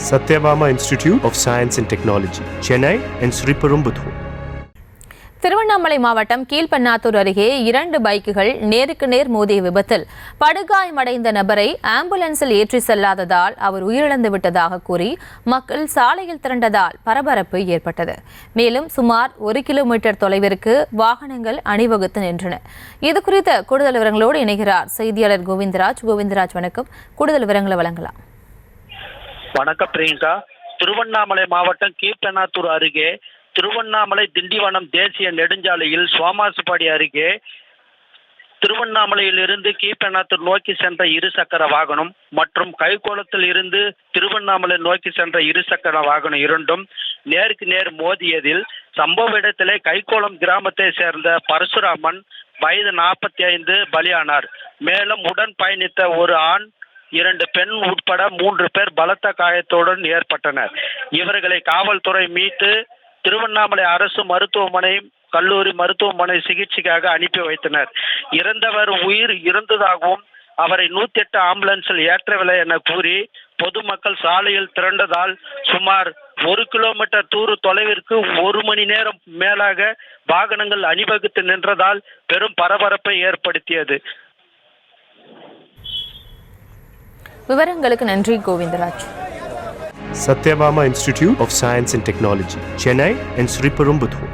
Satyabama Institute of Science and Technology, Chennai and Sriperumbudur. Tiruvannamalai மாவட்டம் கீழ்பண்ணாத்தூர் அருகே 2 பைக்குகள் நேருக்கு நேர் மோதிய விபத்தில் படுகாயமடைந்த நபரை ஆம்புலன்ஸில் ஏற்றி செல்லாததால் அவர் உயிரிழந்து விட்டதாக கூறி மக்கள் சாலையில் திரண்டதால் பரபரப்பு ஏற்பட்டது. மேலும் சுமார் 1 கிலோமீட்டர் தொலைவிற்கு வாகனங்கள் அணிவகுத்து நின்றன. இதுகுறித்த கூடுதல் விவரங்களோடு இணைகிறார் செய்தியாளர் கோவிந்தராஜ். கோவிந்தராஜ், வணக்கம். கூடுதல் விவரங்களை வழங்கலாம். வணக்கம் பிரியங்கா. திருவண்ணாமலை மாவட்டம் கீழ்பண்ணாத்தூர் அருகே திருவண்ணாமலை திண்டிவனம் தேசிய நெடுஞ்சாலையில் சோமாசுபாடி அருகே திருவண்ணாமலையில் இருந்து கீழ்பண்ணாத்தூர் நோக்கி சென்ற இருசக்கர வாகனம் மற்றும் கைகோளத்தில் இருந்து திருவண்ணாமலை நோக்கி சென்ற இருசக்கர வாகனம் இரண்டும் நேருக்கு நேர் மோதியதில் சம்பவ இடத்திலே கைகோளம் கிராமத்தை சேர்ந்த பரசுராமன் வயது 45 பலியானார். மேலும் உடன் பயணித்த ஒரு ஆண் 2 பெண் உட்பட 3 பேர் பலத்த காயத்துடன் ஏற்பட்டனர். இவர்களை காவல்துறை மீட்டு திருவண்ணாமலை அரசு மருத்துவமனை கல்லூரி மருத்துவமனை சிகிச்சைக்காக அனுப்பி வைத்தனர். இறந்தவர் உயிர் இருந்ததாகவும் அவரை 108 ஆம்புலன்ஸில் ஏற்றவில்லை என கூறி பொதுமக்கள் சாலையில் திரண்டதால் சுமார் 1 கிலோமீட்டர் தூர தொலைவிற்கு 1 மணி நேரம் மேலாக வாகனங்கள் அணிவகுத்து நின்றதால் பெரும் பரபரப்பை ஏற்படுத்தியது. விவரங்களுக்கு நன்றி Govindaraj. Satyabama Institute of Science and Technology, Chennai and Sriperumbudur.